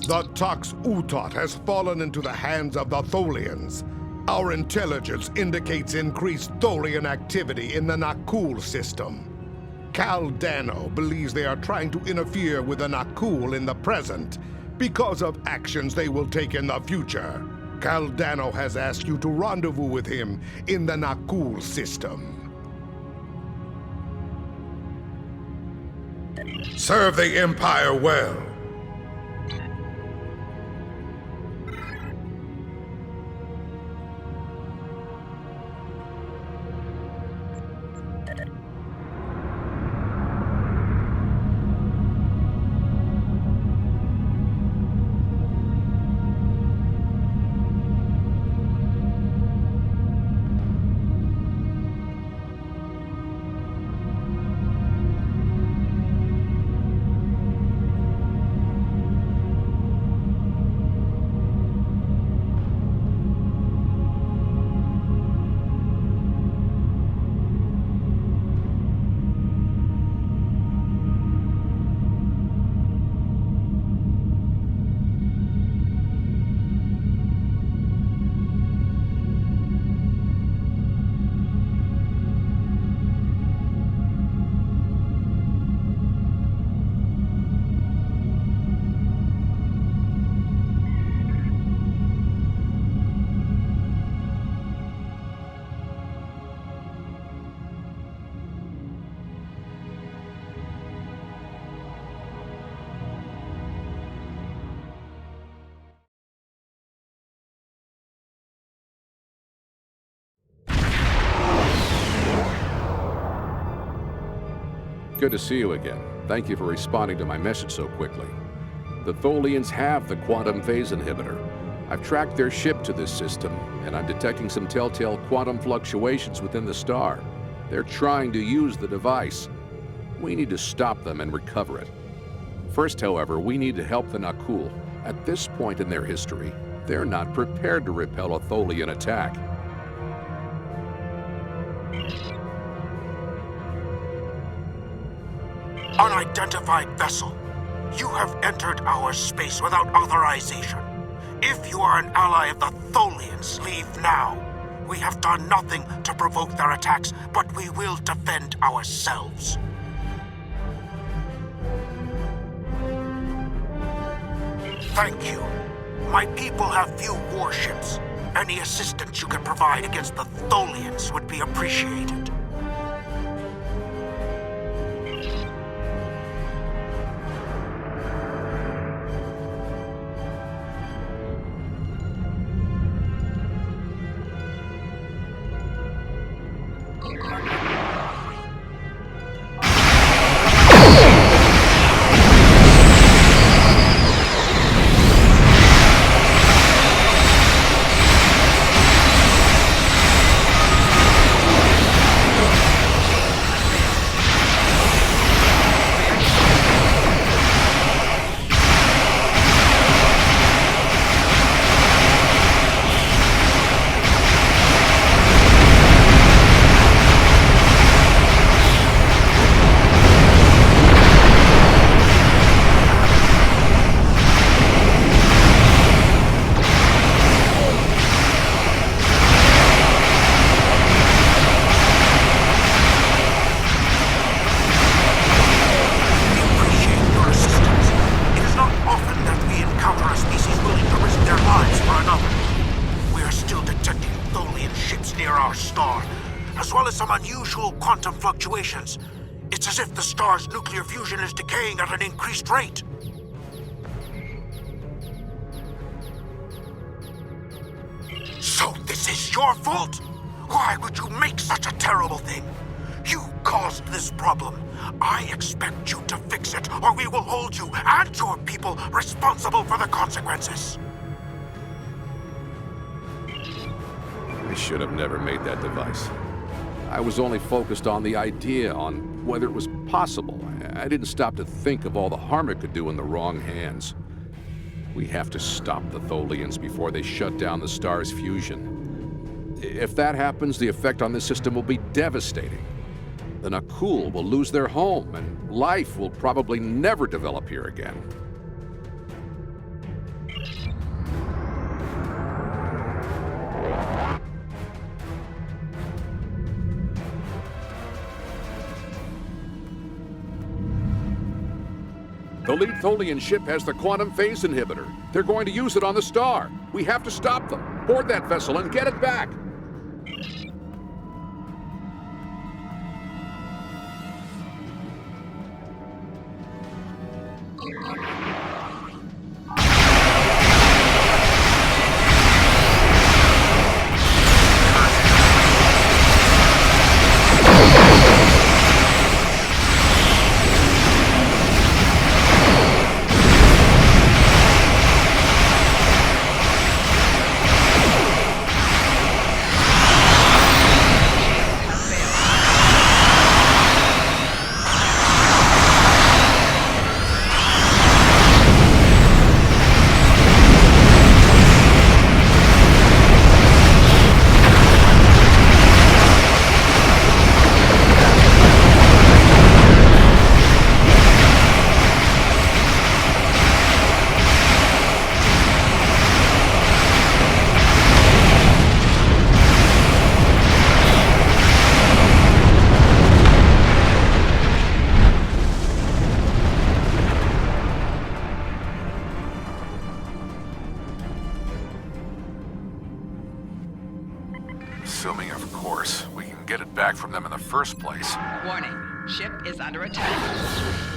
The Tox Utot has fallen into the hands of the Tholians. Our intelligence indicates increased Tholian activity in the Nakul system. Caldano believes they are trying to interfere with the Nakul in the present because of actions they will take in the future. Caldano has asked you to rendezvous with him in the Nakul system. Serve the Empire well. Good to see you again. Thank you for responding to my message so quickly. The Tholians have the quantum phase inhibitor. I've tracked their ship to this system, and I'm detecting some telltale quantum fluctuations within the star. They're trying to use the device. We need to stop them and recover it. First, however, we need to help the Nakul. At this point in their history, they're not prepared to repel a Tholian attack. Unidentified vessel. You have entered our space without authorization. If you are an ally of the Tholians, leave now. We have done nothing to provoke their attacks, but we will defend ourselves. Thank you. My people have few warships. Any assistance you can provide against the Tholians would be appreciated. Quantum fluctuations. It's as if the star's nuclear fusion is decaying at an increased rate. So this is your fault? Why would you make such a terrible thing? You caused this problem. I expect you to fix it, or we will hold you and your people responsible for the consequences. I should have never made that device. I was only focused on the idea, on whether it was possible. I didn't stop to think of all the harm it could do in the wrong hands. We have to stop the Tholians before they shut down the star's fusion. If that happens, the effect on this system will be devastating. The Nakul will lose their home, and life will probably never develop here again. The lead Tholian ship has the quantum phase inhibitor. They're going to use it on the star. We have to stop them. Board that vessel and get it back. Assuming, of course, we can get it back from them in the first place. Warning, ship is under attack.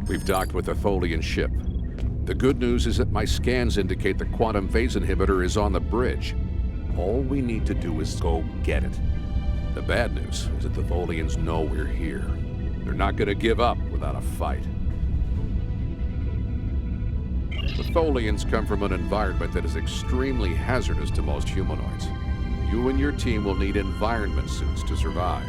We've docked with a Tholian ship. The good news is that my scans indicate the quantum phase inhibitor is on the bridge. All we need to do is go get it. The bad news is that the Tholians know we're here. They're not going to give up without a fight. The Tholians come from an environment that is extremely hazardous to most humanoids. You and your team will need environment suits to survive.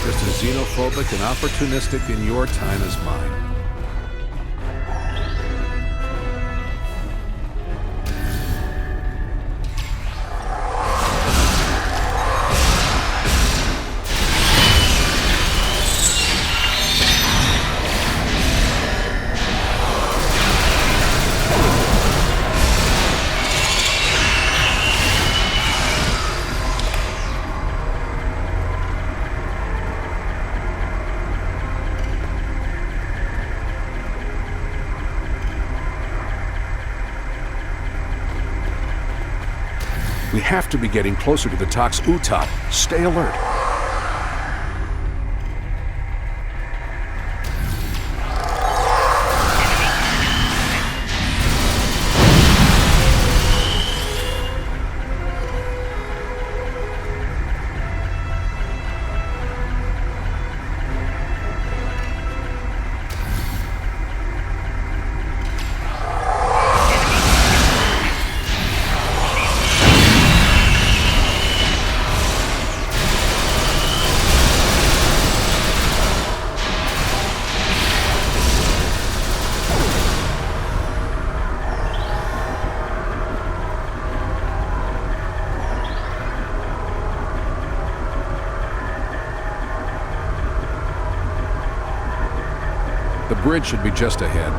Just as xenophobic and opportunistic in your time as mine. We have to be getting closer to the Tox Utat. Stay alert. The bridge should be just ahead.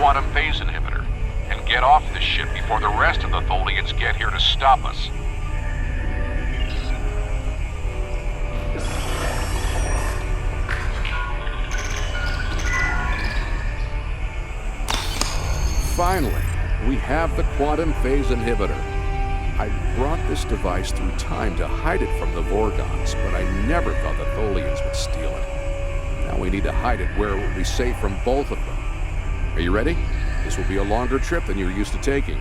quantum phase inhibitor and get off this ship before the rest of the Tholians get here to stop us. Finally, we have the quantum phase inhibitor. I brought this device through time to hide it from the Vorgons, but I never thought the Tholians would steal it. Now we need to hide it where it will be safe from both of them. Are you ready? This will be a longer trip than you're used to taking.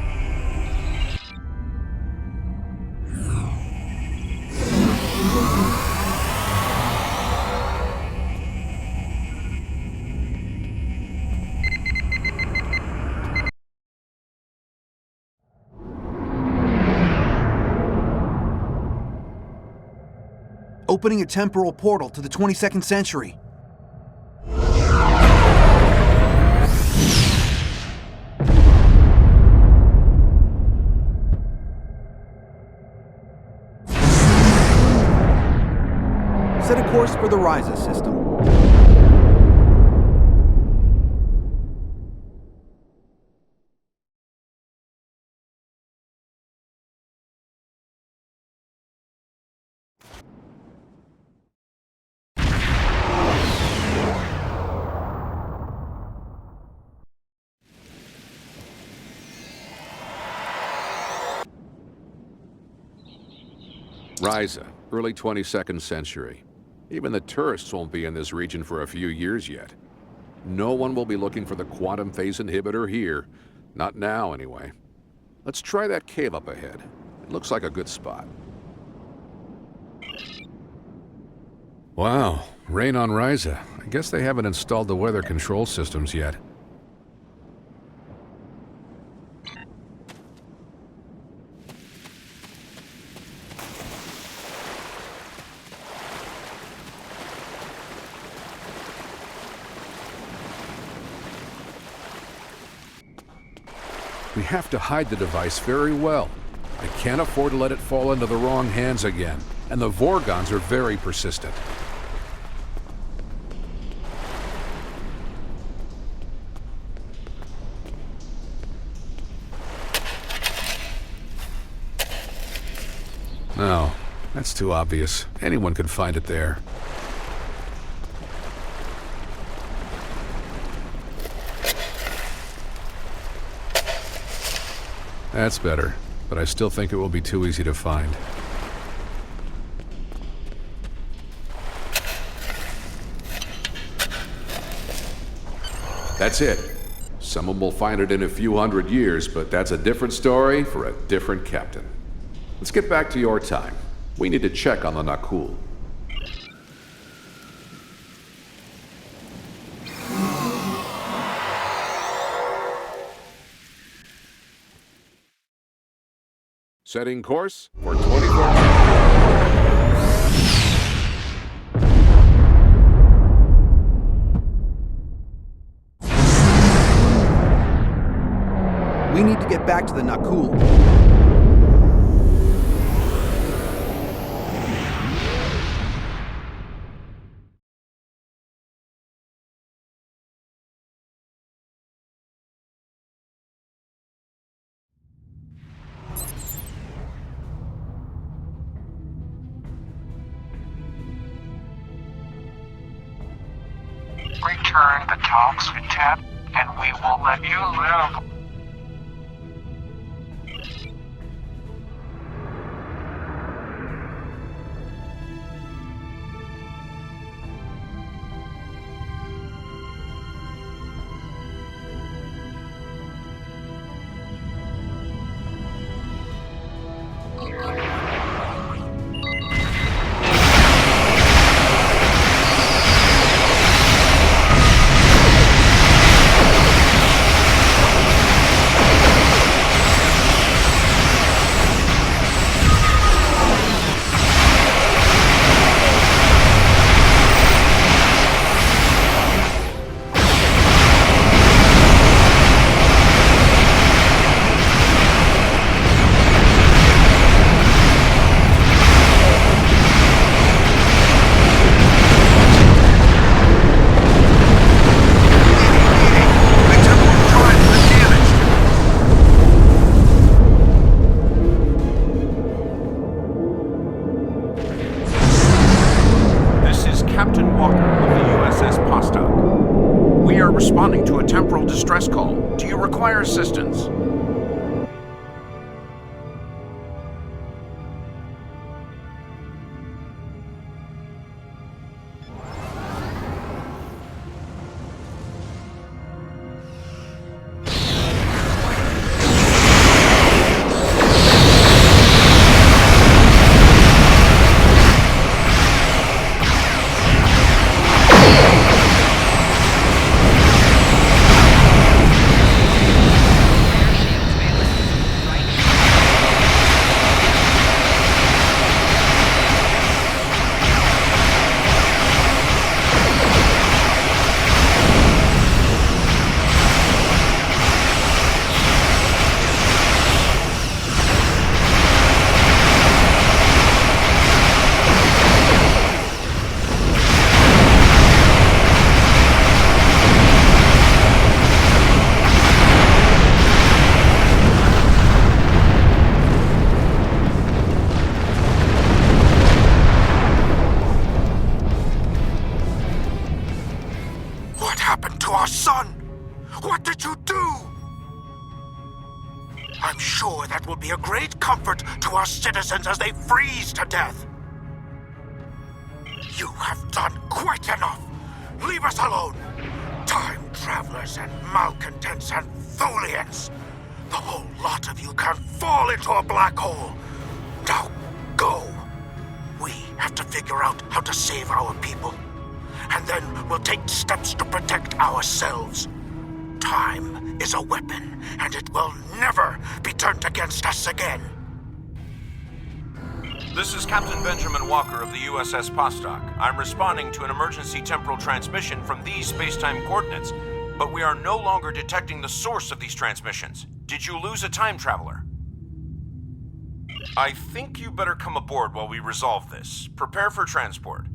Opening a temporal portal to the 22nd century. Set a course for the Ryza system. Ryza, early 22nd century. Even the tourists won't be in this region for a few years yet. No one will be looking for the quantum phase inhibitor here. Not now, anyway. Let's try that cave up ahead. It looks like a good spot. Wow, rain on Ryza. I guess they haven't installed the weather control systems yet. We have to hide the device very well. I can't afford to let it fall into the wrong hands again, and the Vorgons are very persistent. No, that's too obvious. Anyone could find it there. That's better, but I still think it will be too easy to find. That's it. Someone will find it in a few hundred years, but that's a different story for a different captain. Let's get back to your time. We need to check on the Nakul. Setting course for 24 We need to get back to the Nakul. Return the talks with Ted, and we will let you live. to a temporal distress call. Do you require assistance? Be a great comfort to our citizens as they freeze to death. You have done quite enough. Leave us alone. Time travelers and malcontents and Tholians. The whole lot of you can fall into a black hole. Now go. We have to figure out how to save our people. And then we'll take steps to protect ourselves. Time is a weapon, and it will never be turned against us again. This is Captain Benjamin Walker of the USS Postok. I'm responding to an emergency temporal transmission from these space-time coordinates, but we are no longer detecting the source of these transmissions. Did you lose a time traveler? I think you better come aboard while we resolve this. Prepare for transport.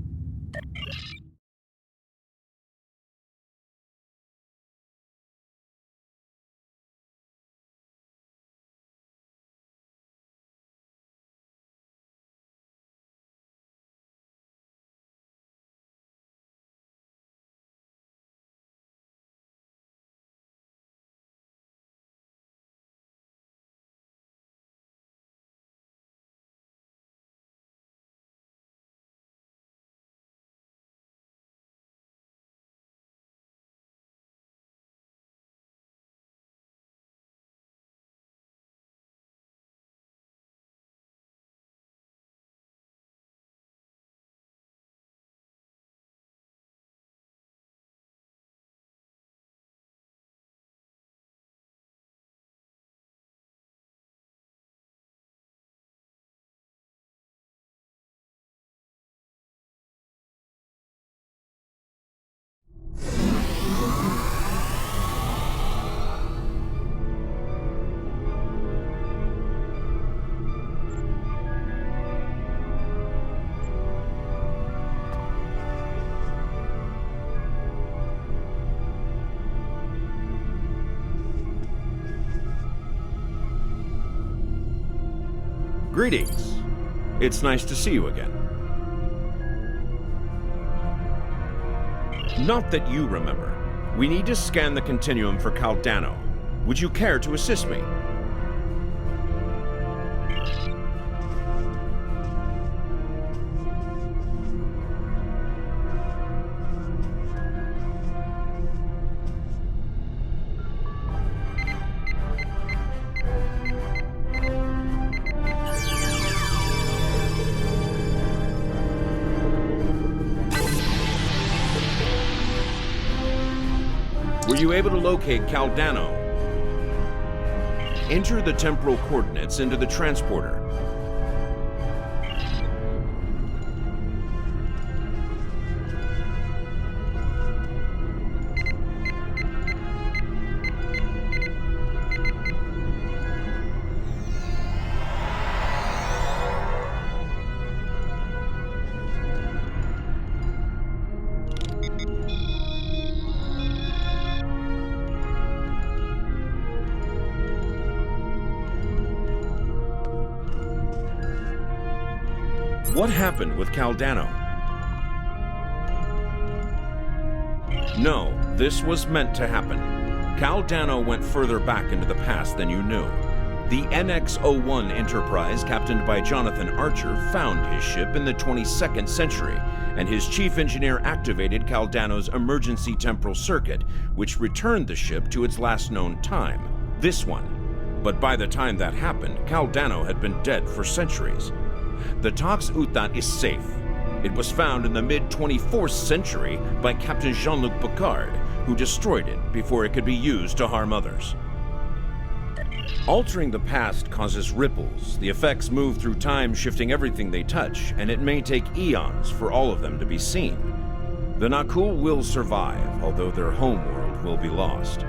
Greetings. It's nice to see you again. Not that you remember. We need to scan the continuum for Caldano. Would you care to assist me? Were you able to locate Caldano? Enter the temporal coordinates into the transporter. What happened with Caldano? No, this was meant to happen. Cal Dano went further back into the past than you knew. The NX-01 Enterprise, captained by Jonathan Archer, found his ship in the 22nd century, and his chief engineer activated Cal Dano's emergency temporal circuit, which returned the ship to its last known time, this one. But by the time that happened, Cal Dano had been dead for centuries. The Tox Utat is safe. It was found in the mid-24th century by Captain Jean-Luc Picard, who destroyed it before it could be used to harm others. Altering the past causes ripples. The effects move through time, shifting everything they touch, and it may take eons for all of them to be seen. The Nakul will survive, although their homeworld will be lost.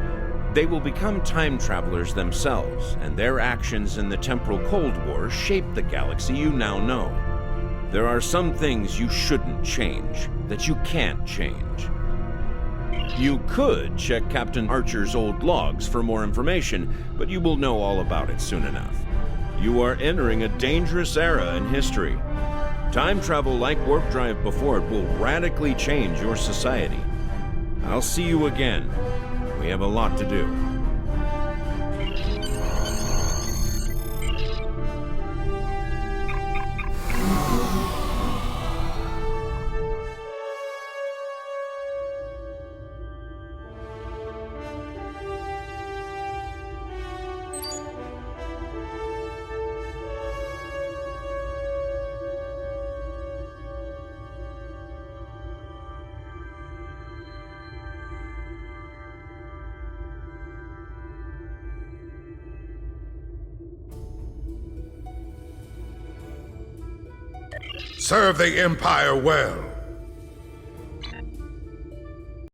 They will become time travelers themselves, and their actions in the temporal Cold War shape the galaxy you now know. There are some things you shouldn't change, that you can't change. You could check Captain Archer's old logs for more information, but you will know all about it soon enough. You are entering a dangerous era in history. Time travel, like warp drive before it, will radically change your society. I'll see you again. We have a lot to do. Serve the Empire well.